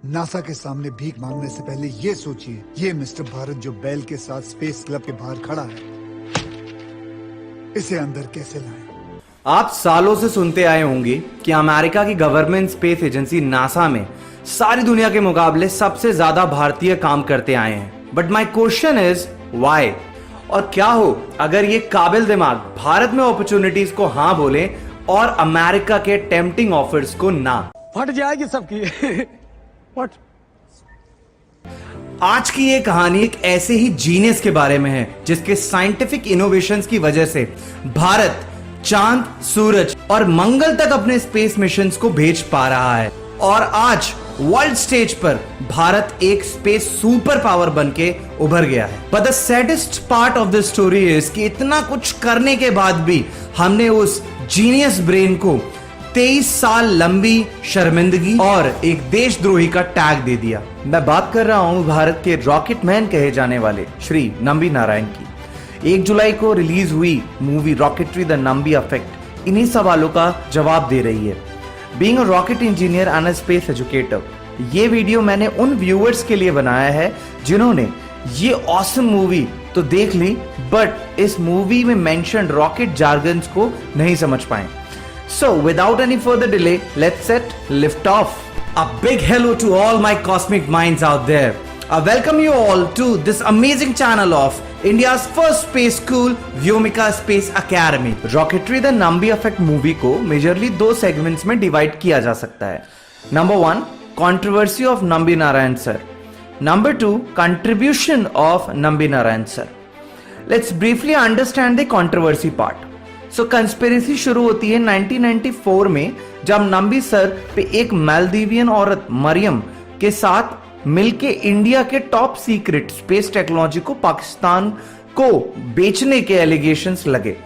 NASA के सामने भीख मांगने से पहले ये सोचिए, ये मिस्टर भारत जो बैल के साथ स्पेस क्लब के बाहर खड़ा है, इसे अंदर कैसे लाएं? आप सालों से सुनते आए होंगे कि अमेरिका की गवर्नमेंट स्पेस एजेंसी नासा में सारी दुनिया के मुकाबले सबसे ज्यादा भारतीय काम करते आए हैं। But my question is why? और क्या हो अगर ये काबिल दिमाग भारत में अपॉर्चुनिटीज को हाँ बोले और अमेरिका के टेम्पटिंग ऑफर्स को ना? फट जाएगी सबकी। What? आज की ये कहानी एक ऐसे ही जीनियस के बारे में है जिसके साइंटिफिक इनोवेशंस की वजह से भारत चांद, सूरज और मंगल तक अपने स्पेस मिशंस को भेज पा रहा है और आज वर्ल्ड स्टेज पर भारत एक स्पेस सुपर पावर बनके उभर गया है। But the saddest part of the story is कि इतना कुछ करने के बाद भी हमने उस जीनियस ब्रेन को 23 साल लंबी शर्मिंदगी और एक देशद्रोही का टैग दे दिया। मैं बात कर रहा हूं भारत के रॉकेट मैन कहे जाने वाले श्री नंबी नारायण की। 1 जुलाई को रिलीज हुई movie rocketry the Nambi effect इन्हीं सवालों का जवाब दे रही है। Being a rocket engineer and a space educator, ये वीडियो मैंने उन व्यूअर्स के लिए बनाया है जिन्होंने ये ऑसम मूवी तो देख ली बट इस मूवी में मेंशन्ड रॉकेट जार्गन्स को नहीं समझ पाए। So, without any further delay, let's set lift off. A big hello to all my cosmic minds out there. I welcome you all to this amazing channel of India's first space school, Vyomika Space Academy. Rocketry the Nambi Effect movie को majorly 2 segments में divide किया जा सकता है. Number 1, controversy of Nambi Narayan sir. Number 2, contribution of Nambi Narayan sir. Let's briefly understand the controversy part. So conspiracy शुरू होती है 1994 में जब नंबी सर पे एक मालदीवियन औरत मरियम के साथ मिलके इंडिया के टॉप सीक्रेट स्पेस टेक्नोलॉजी को पाकिस्तान को बेचने के एलिगेशंस लगे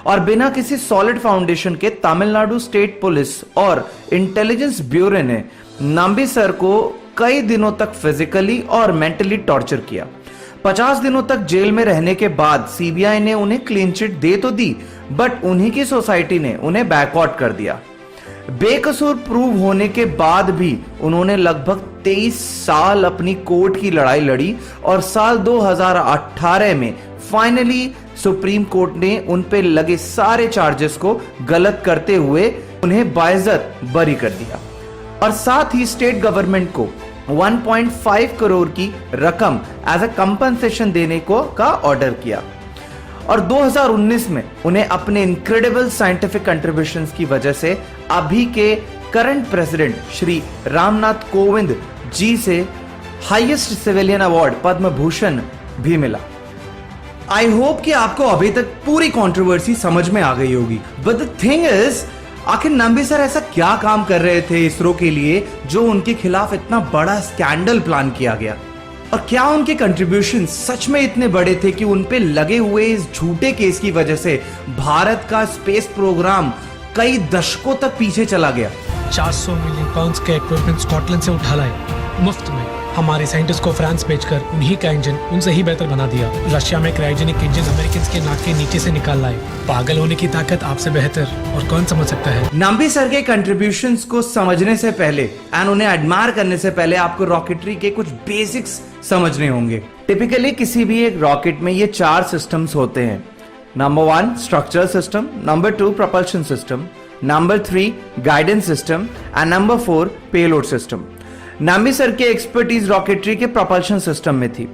और बिना किसी सॉलिड फाउंडेशन के तमिलनाडु स्टेट पुलिस और इंटेलिजेंस ब्यूरो ने नंबी सर को कई दिनों तक फिजिकली और मेंटली टॉर्चर किया। 50 दिनों तक जेल में रहने के बाद सीबीआई ने उन्हें क्लीन चिट दे तो दी बट उन्हीं की सोसाइटी ने उन्हें बैकआउट कर दिया। बेकसूर प्रूव होने के बाद भी उन्होंने लगभग 23 साल अपनी कोर्ट की लड़ाई लड़ी और साल 2018 में फाइनली सुप्रीम कोर्ट ने उन पे लगे सारे चार्जेस को गलत करते हुए उन्हें बाइज्जत बरी कर दिया और साथ ही स्टेट गवर्नमेंट को 1.5 करोड़ की रकम एज अ कंपनसेशन देने को का ऑर्डर किया और 2019 में उन्हें अपने इनक्रेडिबल साइंटिफिक कंट्रीब्यूशंस की वजह से अभी के करंट प्रेसिडेंट श्री रामनाथ कोविंद जी से highest civilian award Padma Bhushan भी मिला। आई होप कि आपको अभी तक पूरी कंट्रोवर्सी समझ में आ गई होगी बट द थिंग इज आखिर नंबी सर ऐसा क्या काम कर रहे थे इसरो के लिए जो उनके खिलाफ इतना बड़ा स्कैंडल प्लान किया गया और क्या उनके कंट्रीब्यूशन सच में इतने बड़े थे कि उन पे लगे हुए इस झूठे केस की वजह से भारत का स्पेस प्रोग्राम कई दशकों तक पीछे चला गया। 400 मिलियन पाउंड के इक्विपमेंट स्कॉटलैंड से उठा लाए मुफ्त में। हमारे साइंटिस्ट को फ्रांस भेजकर उन्हीं का इंजन उनसे ही बेहतर बना दिया। रशिया में क्रायोजेनिक इंजन अमेरिकन के नाक के नीचे से निकाल लाए। पागल होने की ताकत आपसे बेहतर और कौन समझ सकता है। नंबी सर के कंट्रीब्यूशंस को समझने से पहले एंड उन्हें एडमायर करने से पहले आपको रॉकेटरी के कुछ बेसिक्स समझने होंगे। टिपिकली किसी भी एक रॉकेट में ये 4 सिस्टम्स होते हैं। Number 1 structural system, number 2 propulsion system, number 3 guidance system and number 4 payload system. Nambi sir के एक्सपर्टीज रॉकेटरी के प्रोपल्शन सिस्टम में थी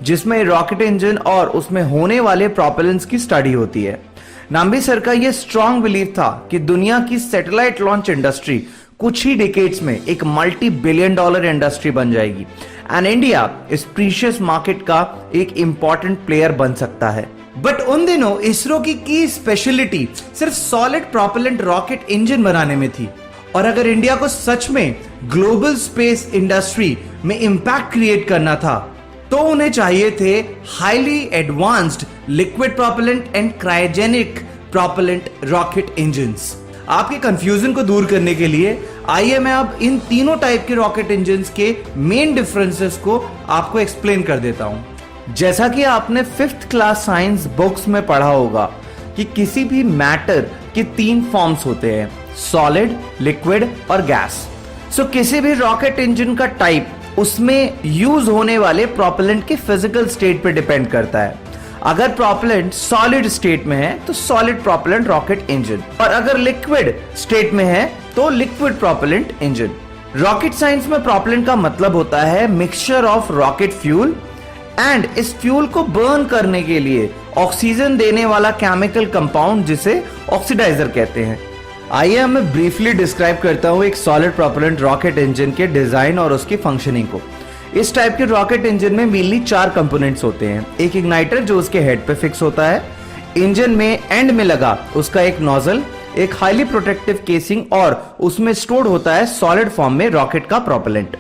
जिसमें रॉकेट इंजन और उसमें होने वाले प्रोपेलेंट्स की स्टडी होती है। नंबी सर का यह स्ट्रॉन्ग बिलीफ था कि दुनिया की सैटेलाइट लॉन्च इंडस्ट्री कुछ ही डिकेड्स में एक $multi-billion इंडस्ट्री बन जाएगी एंड इंडिया इस प्रीशियस मार्केट का एक इंपॉर्टेंट प्लेयर बन सकता है। बट उन दिनों इसरो की स्पेशलिटी सिर्फ सॉलिड प्रोपेलेंट रॉकेट इंजन बनाने में थी और अगर इंडिया को सच में ग्लोबल स्पेस इंडस्ट्री में इंपैक्ट क्रिएट करना था तो उन्हें चाहिए थे highly advanced liquid propellant and cryogenic propellant rocket engines. आपके कंफ्यूजन को दूर करने के लिए आइए मैं अब इन तीनों टाइप के रॉकेट इंजन्स के मेन डिफरेंसेस को आपको एक्सप्लेन कर देता हूं। जैसा कि आपने 5th क्लास साइंस बुक्स में पढ़ा होगा कि किसी भी मैटर के 3 फॉर्म्स होते हैं, सॉलिड, लिक्विड और गैस। सो किसी भी रॉकेट इंजन का टाइप उसमें यूज होने वाले प्रोपेलेंट के फिजिकल स्टेट पे डिपेंड करता है। अगर प्रोपेलेंट सॉलिड स्टेट में है तो सॉलिड प्रोपेलेंट रॉकेट इंजन, और अगर लिक्विड स्टेट में है तो liquid propellant engine. Rocket science में प्रोपेलेंट का मतलब होता है mixture of rocket fuel and इस फ्यूल को बर्न करने के लिए ऑक्सीजन देने वाला केमिकल कंपाउंड जिसे ऑक्सीडाइजर कहते हैं। आइए मैं ब्रीफली डिस्क्राइब करता हूं एक सॉलिड प्रोपेलेंट रॉकेट इंजन के डिजाइन और उसकी फंक्शनिंग को। इस टाइप के रॉकेट इंजन में मेनली 4 कंपोनेंट्स होते हैं। एक इग्नाइटर जो उसके हेड पे फिक्स होता है, इंजन में एंड में लगा उसका एक नोजल, एक हाईली प्रोटेक्टिव केसिंग और उसमें स्टोर्ड होता है सॉलिड फॉर्म में रॉकेट का प्रोपेलेंट।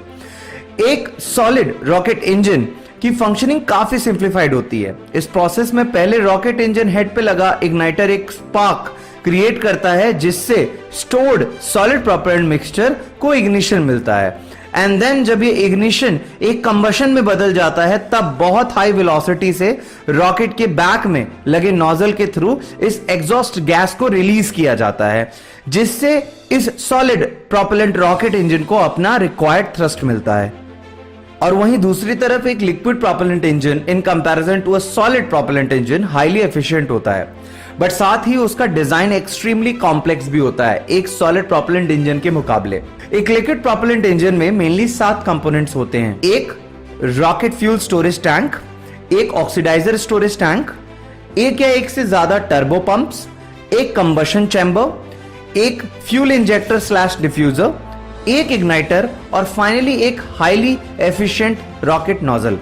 एक सॉलिड रॉकेट इंजन की फंक्शनिंग काफी सिंप्लीफाइड होती है। इस प्रोसेस में पहले रॉकेट इंजन हेड पे लगा इग्नाइटर एक स्पार्क क्रिएट करता है जिससे स्टोर्ड सॉलिड प्रोपेलेंट मिक्सचर को इग्निशन मिलता है, एंड देन जब ये इग्निशन एक कंबशन में बदल जाता है तब बहुत हाई वेलोसिटी से रॉकेट के बैक में लगे नोजल के थ्रू इस एग्जॉस्ट गैस को रिलीज किया जाता है, जिससे इस सॉलिड प्रोपेलेंट रॉकेट इंजन को अपना रिक्वायर्ड थ्रस्ट मिलता है। और वहीं दूसरी तरफ एक liquid propellant engine in comparison to a solid propellant engine highly efficient होता है, बट साथ ही उसका डिजाइन एक्सट्रीमली कॉम्प्लेक्स भी होता है एक सॉलिड प्रोपेलेंट इंजन के मुकाबले। एक लिक्विड प्रोपेलेंट इंजन में मेनली 7 कंपोनेंट्स होते हैं। एक रॉकेट फ्यूल स्टोरेज टैंक, एक ऑक्सीडाइजर स्टोरेज टैंक, एक या एक से ज्यादा टर्बो पंप्स, एक कंबशन चैम्बर, एक फ्यूल इंजेक्टर स्लैश डिफ्यूजर, एक इग्नाइटर और फाइनली एक हाईली एफिशिएंट रॉकेट नोजल।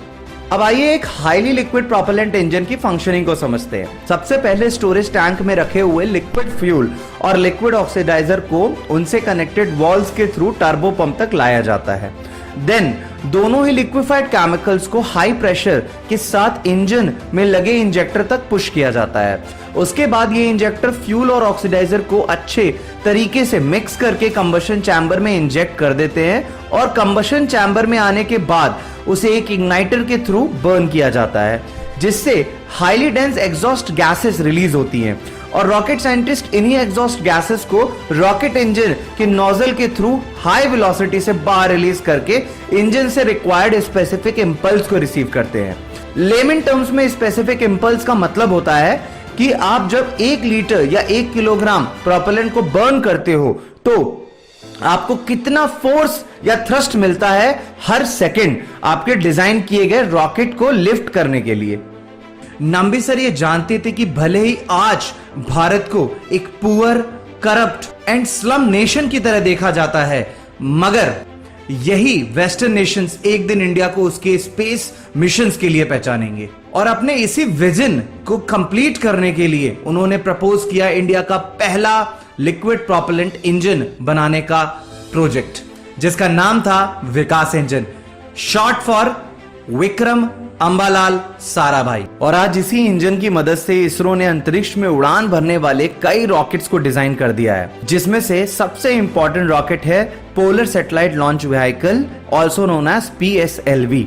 अब आइए एक हाईली लिक्विड प्रोपेलेंट इंजन की फंक्शनिंग को समझते हैं। सबसे पहले स्टोरेज टैंक में रखे हुए लिक्विड फ्यूल और लिक्विड ऑक्सीडाइजर को उनसे कनेक्टेड वॉल्व्स के थ्रू टर्बो पंप तक लाया जाता है। देन दोनों ही लिक्विफाइड केमिकल्स को हाई प्रेशर के साथ इंजन में लगे इंजेक्टर तक पुश किया जाता है। उसके बाद ये इंजेक्टर फ्यूल और ऑक्सीडाइजर को अच्छे तरीके से मिक्स करके कंबशन चैम्बर में इंजेक्ट कर देते हैं और कंबशन चैम्बर में आने के बाद उसे एक इग्नाइटर के थ्रू बर्न किया जाता है, जिससे highly dense exhaust gases release होती हैं और रॉकेट साइंटिस्ट इन्हीं एग्जॉस्ट गैसेस को रॉकेट इंजन के नोजल के थ्रू हाई वेलोसिटी से बाहर रिलीज करके इंजन से रिक्वायर्ड स्पेसिफिक इंपल्स को रिसीव करते हैं। लेमन टर्म्स में स्पेसिफिक इंपल्स का मतलब होता है कि आप जब 1 लीटर या 1 किलोग्राम प्रोपेलेंट को बर्न करते हो तो आपको कितना फोर्स या थ्रस्ट मिलता है हर सेकंड आपके डिजाइन किए गए रॉकेट को लिफ्ट करने के लिए। नंबी सर ये जानते थे कि भले ही आज भारत को एक poor, corrupt and slum nation की तरह देखा जाता है, मगर यही वेस्टर्न नेशंस एक दिन इंडिया को उसके स्पेस मिशंस के लिए पहचानेंगे और अपने इसी विजन को कंप्लीट करने के लिए उन्होंने प्रपोज किया इंडिया का पहला लिक्विड प्रोपेलेंट इंजन बनाने का प्रोजेक्ट, जिसका नाम था Vikas engine, short for Vikram Ambalal Sarabhai. और आज इसी इंजन की मदद से इसरो ने अंतरिक्ष में उड़ान भरने वाले कई रॉकेट्स को डिजाइन कर दिया है, जिसमें से सबसे इंपॉर्टेंट रॉकेट है polar satellite launch vehicle also known as PSLV,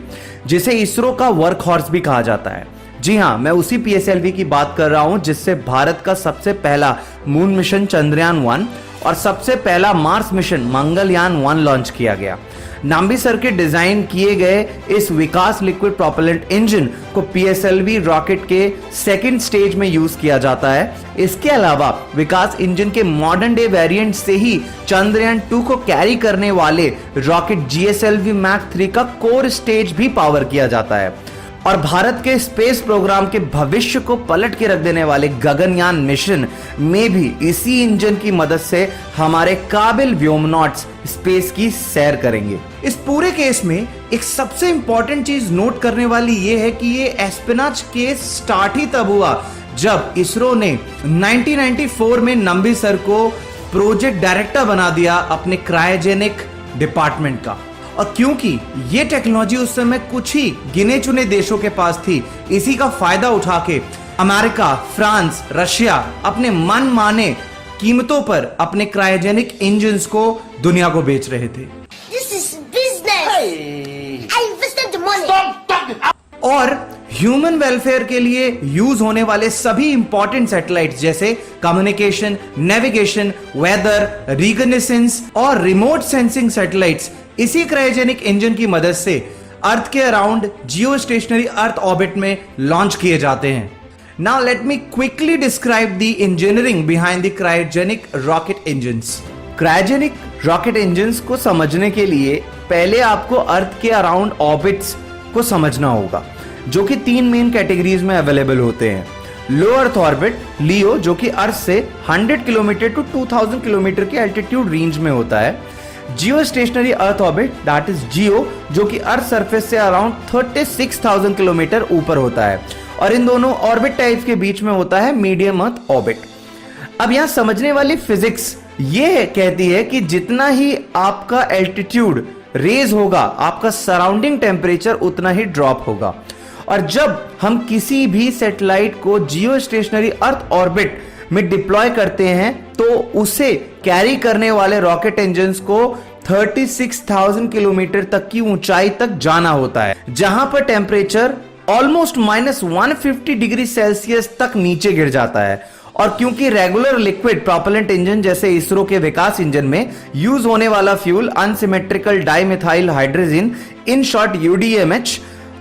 जिसे इसरो का वर्क हॉर्स भी कहा जाता है। जी हाँ, मैं उसी PSLV की बात कर रहा हूं जिससे भारत का सबसे पहला मून मिशन चंद्रयान 1 और सबसे पहला मार्स मिशन मंगलयान 1 लॉन्च किया गया। नाम्बी सर के डिजाइन किए गए इस विकास लिक्विड प्रोपेलेंट इंजन को PSLV रॉकेट के सेकंड स्टेज में यूज किया जाता है। इसके अलावा विकास इंजन के मॉडर्न डे वेरिएंट से ही चंद्रयान 2 को कैरी करने वाले रॉकेट GSLV Mach 3 का कोर स्टेज भी पावर किया जाता है। और भारत के स्पेस प्रोग्राम के भविष्य को पलट के रख देने वाले गगनयान मिशन में भी इसी इंजन की मदद से हमारे काबिल व्योमनॉट्स स्पेस की सैर करेंगे। इस पूरे केस में एक सबसे इंपॉर्टेंट चीज नोट करने वाली यह है कि ये एस्पेनाच केस स्टार्ट ही तब हुआ जब इसरो ने 1994 में नंबी सर को प्रोजेक्ट डायरेक्टर बना दिया अपने क्रायोजेनिक डिपार्टमेंट का। और क्योंकि ये टेक्नोलॉजी उस समय कुछ ही गिने चुने देशों के पास थी, इसी का फायदा उठा के अमेरिका, फ्रांस, रशिया अपने मन माने कीमतों पर अपने क्रायोजेनिक इंजन्स को दुनिया को बेच रहे थे। This is business. I invested the money. और ह्यूमन वेलफेयर के लिए यूज होने वाले सभी इंपॉर्टेंट सैटेलाइट्स जैसे कम्युनिकेशन, नेविगेशन, वेदर, रिकॉग्निशंस और रिमोट सेंसिंग सैटेलाइट्स इसी क्रायोजेनिक इंजन की मदद से अर्थ के अराउंड जियो स्टेशनरी अर्थ ऑर्बिट में लॉन्च किए जाते हैं। Now let me quickly describe the engineering behind the cryogenic rocket engines. Cryogenic rocket engines को समझने के लिए पहले आपको अर्थ के अराउंड ऑर्बिट्स को समझना होगा, जो कि 3 मेन कैटेगरीज में अवेलेबल होते हैं। लो अर्थ ऑर्बिट, लियो, जो कि अर्थ से 100 किलोमीटर टू 2000 किलोमीटर के एल्टीट्यूड रेंज में होता है। Geostationary earth orbit, that is geo, जो कि अर्थ सरफेस से अराउंड 36,000 किलोमीटर ऊपर होता है। और इन दोनों ऑर्बिट टाइप्स के बीच में होता है मीडियम अर्थ ऑर्बिट। अब यहां समझने वाली फिजिक्स ये कहती है कि जितना ही आपका एल्टीट्यूड रेज होगा, आपका सराउंडिंग टेम्परेचर उतना ही ड्रॉप होगा। और जब हम किसी भी सैटेलाइट को जियो स्टेशनरी अर्थ ऑर्बिट में डिप्लॉय करते हैं तो उसे कैरी करने वाले रॉकेट इंजन्स को 36,000 किलोमीटर तक की ऊंचाई तक जाना होता है, जहां पर टेम्परेचर ऑलमोस्ट -150 डिग्री सेल्सियस तक नीचे गिर जाता है। और क्योंकि रेगुलर लिक्विड प्रोपेलेंट इंजन जैसे इसरो के विकास इंजन में यूज होने वाला fuel unsymmetrical dimethyl hydrogen, in short UDMH,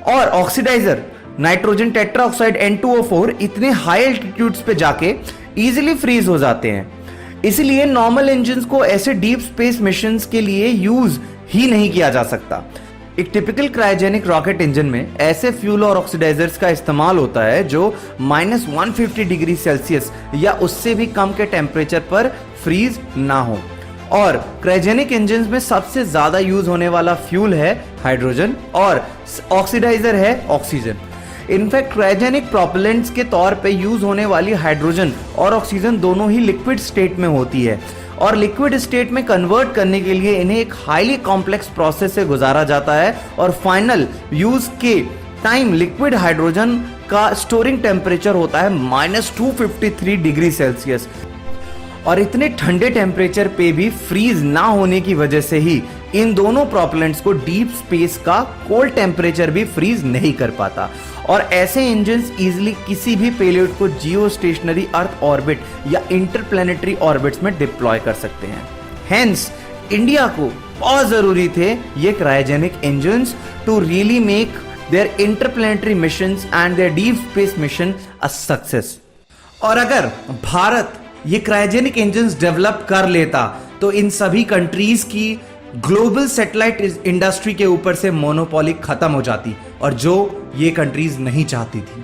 और oxidiser nitrogen tetra oxide N2O4 इतने हाई एल्टीट्यूड्स पे जाके इजीली फ्रीज हो जाते हैं। इसलिए नॉर्मल इंजन्स को ऐसे डीप स्पेस मिशंस के लिए यूज ही नहीं किया जा सकता। एक टिपिकल क्रायोजेनिक रॉकेट इंजन में ऐसे फ्यूल और ऑक्सीडाइजर्स का इस्तेमाल होता है जो -150 डिग्री सेल्सियस या उससे भी कम के टेम्परेचर पर फ्रीज ना हो। और क्रायोजेनिक इंजन्स में सबसे ज्यादा यूज होने वाला फ्यूल है हाइड्रोजन और ऑक्सीडाइजर है ऑक्सीजन। इनफैक्ट क्रायोजेनिक प्रोपेलेंट्स के तौर पे यूज होने वाली हाइड्रोजन और ऑक्सीजन दोनों ही लिक्विड स्टेट में होती है, और लिक्विड स्टेट में कन्वर्ट करने के लिए इन्हें एक हाईली कॉम्प्लेक्स प्रोसेस से गुजारा जाता है। और फाइनल यूज के टाइम लिक्विड हाइड्रोजन का स्टोरिंग टेम्परेचर होता है -253 डिग्री सेल्सियस। और इतने ठंडे टेम्परेचर पे भी फ्रीज ना होने की वजह से ही इन दोनों प्रोपेलेंट्स को डीप स्पेस का कोल्ड टेम्परेचर भी फ्रीज नहीं कर पाता। और ऐसे इंजन्स इजीली किसी भी पेलोड को जियो स्टेशनरी अर्थ ऑर्बिट या इंटरप्लैनेटरी ऑर्बिट्स में डिप्लॉय कर सकते हैं। हेंस इंडिया को बहुत जरूरी थे ये cryogenic engines to really make their interplanetary missions and their deep space mission a success. और अगर भारत ये क्रायोजेनिक इंजन्स डेवलप कर लेता तो इन सभी कंट्रीज की ग्लोबल सैटेलाइट इंडस्ट्री के ऊपर से मोनोपोली खत्म हो जाती, और जो ये कंट्रीज नहीं चाहती थी।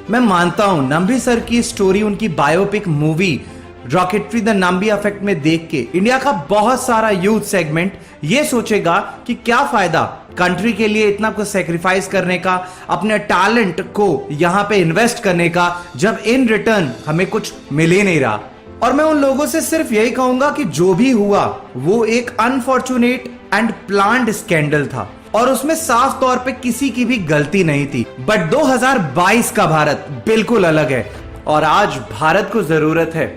मैं मानता हूं नंबी सर की स्टोरी, उनकी biopic movie rocketry the Nambi effect में देख के इंडिया का बहुत सारा यूथ सेगमेंट ये सोचेगा कि क्या फायदा कंट्री के लिए इतना कुछ सेक्रीफाइस करने का, अपने टैलेंट को यहां पे इन्वेस्ट करने का, जब इन रिटर्न हमें कुछ मिल ही नहीं रहा। और मैं उन लोगों से सिर्फ यही कहूंगा कि जो भी हुआ वो एक अनफॉर्चुनेट एंड प्लान्ड स्कैंडल था, और उसमें साफ तौर पे किसी की भी गलती नहीं थी। बट 2022 का भारत बिल्कुल अलग है, और आज भारत को जरूरत है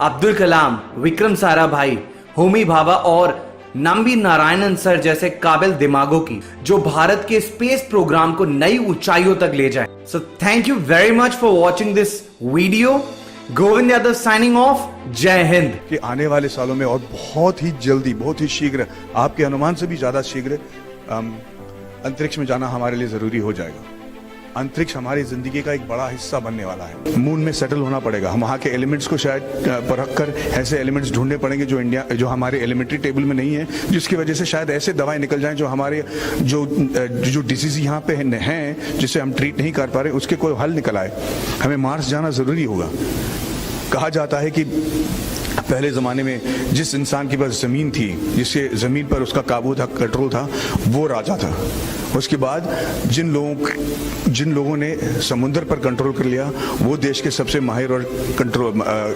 अब्दुल कलाम, विक्रम साराभाई, होमी भाभा और नंबी नारायणन सर जैसे काबिल दिमागों की, जो भारत के स्पेस प्रोग्राम को नई ऊंचाइयों तक ले जाए। So thank you very much for watching this video. Govind Yadav signing off. जय हिंद। कि आने वाले सालों में और बहुत ही जल्दी, बहुत ही शीघ्र, आपके अनुमान से भी ज्यादा शीघ्र अंतरिक्ष में जाना हमारे लिए जरूरी हो जाएगा। अंतरिक्ष हमारी जिंदगी का एक बड़ा हिस्सा बनने वाला है। मून में सेटल होना पड़ेगा। हम वहाँ के एलिमेंट्स को शायद परख कर ऐसे एलिमेंट्स ढूंढने पड़ेंगे जो हमारे एलिमेंट्री टेबल में नहीं है, जिसकी वजह से शायद ऐसे दवाएं निकल जाएं जो हमारे जो डिजीज यहाँ पे हैं जिसे हम ट्रीट नहीं कर पा रहे, उसके कोई हल निकल आए। हमें मार्स जाना जरूरी होगा। कहा जाता है कि पहले ज़माने में जिस इंसान के पास ज़मीन थी, जिसके ज़मीन पर उसका काबू था, कंट्रोल था, वो राजा था। उसके बाद जिन लोगों ने समुद्र पर कंट्रोल कर लिया, वो देश के सबसे माहिर और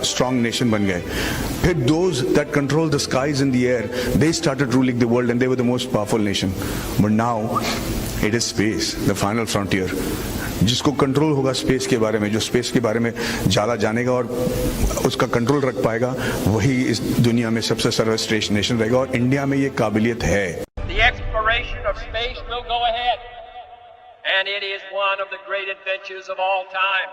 स्ट्रॉन्ग नेशन बन गए। फिर those that control the skies in the air, they started ruling the world and they were the most powerful nation. But now it is space, the final frontier. जिसको कंट्रोल होगा space के बारे में, जो space के बारे में ज़्यादा जानेगा और उसका कंट्रोल रख पाएगा, वही इस दुनिया में सबसे सर्वश्रेष्ठ नेशन रहेगा। और इंडिया में ये काबिलियत है। The exploration of space will go ahead, and it is one of the great adventures of all time.